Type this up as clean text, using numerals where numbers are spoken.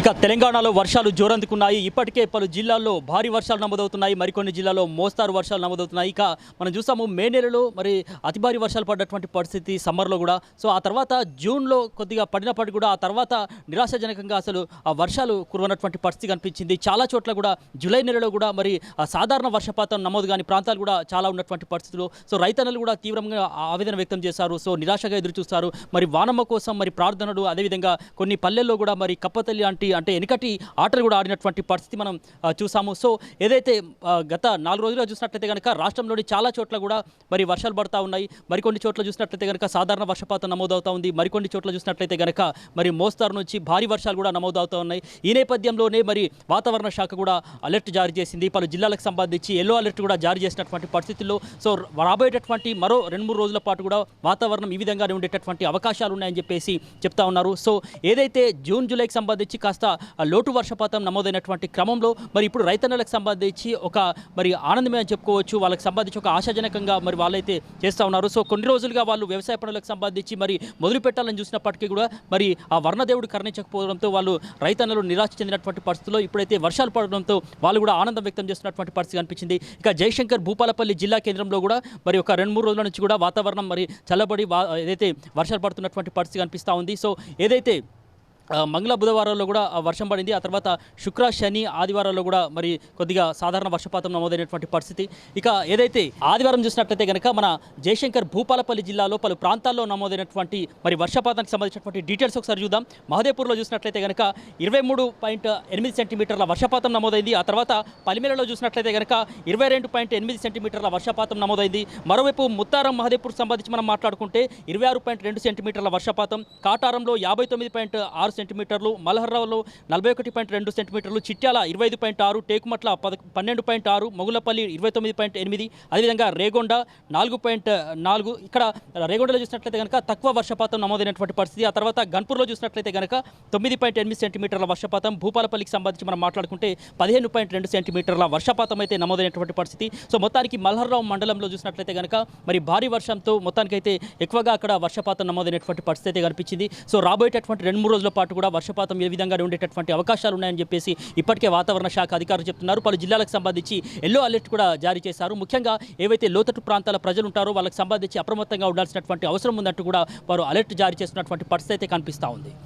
ఇక తెలంగాణలో వర్షాలు జోరందుకున్నాయి. ఇప్పటికే పలు జిల్లాల్లో భారీ వర్షాలు నమోదవుతున్నాయి. మరికొన్ని జిల్లాల్లో మోస్తారు వర్షాలు నమోదవుతున్నాయి. ఇక మనం చూసాము మే నెలలో మరి అతి భారీ వర్షాలు పడ్డటువంటి పరిస్థితి సమ్మర్లో కూడా. సో ఆ తర్వాత జూన్లో కొద్దిగా పడినప్పటికీ కూడా ఆ తర్వాత నిరాశాజనకంగా అసలు ఆ వర్షాలు కురవనటువంటి పరిస్థితి కనిపించింది. చాలా చోట్ల కూడా జూలై నెలలో కూడా మరి సాధారణ వర్షపాతం నమోదు కాని ప్రాంతాలు కూడా చాలా ఉన్నటువంటి పరిస్థితులు. సో రైతన్నలు కూడా తీవ్రంగా ఆవేదన వ్యక్తం చేశారు. సో నిరాశగా ఎదురు చూస్తారు. మరి వానమ్మ కోసం మరి ప్రార్థనలు, అదేవిధంగా కొన్ని పల్లెల్లో కూడా మరి కప్పతల్లి అంటే వెనుకటి ఆటలు కూడా ఆడినటువంటి పరిస్థితి మనం చూసాము. సో ఏదైతే గత 4 రోజులుగా చూసినట్లయితే కనుక రాష్ట్రంలోని చాలా చోట్ల కూడా మరి వర్షాలు పడతా ఉన్నాయి. మరికొన్ని చోట్ల చూసినట్లయితే కనుక సాధారణ వర్షపాతం నమోదవుతూ ఉంది. మరికొన్ని చోట్ల చూసినట్లయితే కనుక మరి మోస్తారు నుంచి భారీ వర్షాలు కూడా నమోదవుతూ ఉన్నాయి. ఈ నేపథ్యంలోనే మరి వాతావరణ శాఖ కూడా అలర్ట్ జారీ చేసింది. పలు జిల్లాలకు సంబంధించి ఎల్లో అలర్ట్ కూడా జారీ చేసినటువంటి పరిస్థితుల్లో సో రాబోయేటటువంటి మరో 2-3 రోజుల పాటు కూడా వాతావరణం ఈ విధంగానే ఉండేటటువంటి అవకాశాలు ఉన్నాయని చెప్పేసి చెప్తా ఉన్నారు. సో ఏదైతే జూన్ జూలైకి సంబంధించి కాస్త లోటు వర్షపాతం నమోదైనటువంటి క్రమంలో మరి ఇప్పుడు రైతన్నలకు సంబంధించి ఒక మరి ఆనందమే అని చెప్పుకోవచ్చు. వాళ్ళకి సంబంధించి ఒక ఆశాజనకంగా మరి వాళ్ళైతే చేస్తూ ఉన్నారు. సో కొన్ని రోజులుగా వాళ్ళు వ్యవసాయ పనులకు సంబంధించి మరి మొదలు పెట్టాలని చూసినప్పటికీ కూడా మరి ఆ వర్ణదేవుడు కరుణించకపోవడంతో వాళ్ళు రైతన్నలు నిరాశ చెందినటువంటి పరిస్థితుల్లో ఇప్పుడైతే వర్షాలు పడడంతో వాళ్ళు కూడా ఆనందం వ్యక్తం చేస్తున్నటువంటి పరిస్థితి కనిపించింది. ఇక జయశంకర్ భూపాలపల్లి జిల్లా కేంద్రంలో కూడా మరి ఒక 2-3 రోజుల నుంచి కూడా వాతావరణం మరి చల్లబడి ఏదైతే వర్షాలు పడుతున్నటువంటి పరిస్థితి కనిపిస్తూ ఉంది. సో ఏదైతే మంగళ బుధవారాల్లో కూడా వర్షం పడింది. ఆ తర్వాత శుక్ర శని ఆదివారాల్లో కూడా మరి కొద్దిగా సాధారణ వర్షపాతం నమోదైనటువంటి పరిస్థితి. ఇక ఏదైతే ఆదివారం చూసినట్లయితే కనుక మన జయశంకర్ భూపాలపల్లి జిల్లాలో పలు ప్రాంతాల్లో నమోదైనటువంటి మరి వర్షపాతానికి సంబంధించినటువంటి డీటెయిల్స్ ఒకసారి చూద్దాం. మహదేపూర్లో చూసినట్లయితే కనుక 23.8 సెంటీమీటర్ల వర్షపాతం నమోదైంది. ఆ తర్వాత పలిమేలలో చూసినట్లయితే కనుక 22.8 సెంటీమీటర్ల వర్షపాతం నమోదైంది. మరోవైపు ముత్తారం మహదేపూర్ సంబంధించి మనం మాట్లాడుకుంటే 26.2 సెంటీమీటర్ల వర్షపాతం, కాటారంలో 59.6 సెంటీమీటర్లు, మలహర్రావులో 41.2 సెంటీమీటర్లు, చిట్యాల 25.6, టేకుమట్ల 12.6, మొగులపల్లి 29.8, అదేవిధంగా రేగొండ 4.4. ఇక్కడ రేగొండలో చూసినట్లయితే కనుక తక్కువ వర్షపాతం నమోదైనటువంటి పరిస్థితి. ఆ తర్వాత గన్పూర్లో చూసినట్లయితే కనుక 9.8 సెంటీమీటర్ల వర్షపాతం, భూపాలపల్లికి సంబంధించి మనం మాట్లాడుకుంటే 15.2 సెంటీమీటర్ల వర్షపాతం అయితే నమోదైనటువంటి పరిస్థితి. సో మొత్తానికి మల్హర్రావు మండలంలో చూసినట్లయితే కనుక మరి భారీ వర్షంతో మొత్తానికైతే ఎక్కువగా అక్కడ వర్షపాతం నమోదైనటువంటి పరిస్థితి అయితే కనిపించింది. సో రాబోయేటటువంటి 2-3 రోజుల పాటు కూడా వర్షపాతం ఏ విధంగా ఉండేటటువంటి అవకాశాలు ఉన్నాయని చెప్పేసి ఇప్పటికే వాతావరణ శాఖ అధికారులు చెప్తున్నారు. పలు జిల్లాలకు సంబంధించి ఎల్లో అలర్ట్ కూడా జారీ చేశారు. ముఖ్యంగా ఏవైతే లోతట్టు ప్రాంతాల ప్రజలు ఉంటారో వాళ్ళకి సంబంధించి అప్రమత్తంగా ఉండాల్సినటువంటి అవసరం ఉందంటూ కూడా వారు అలర్ట్ జారీ చేస్తున్నటువంటి పరిస్థితి అయితే కనిపిస్తూ ఉంది.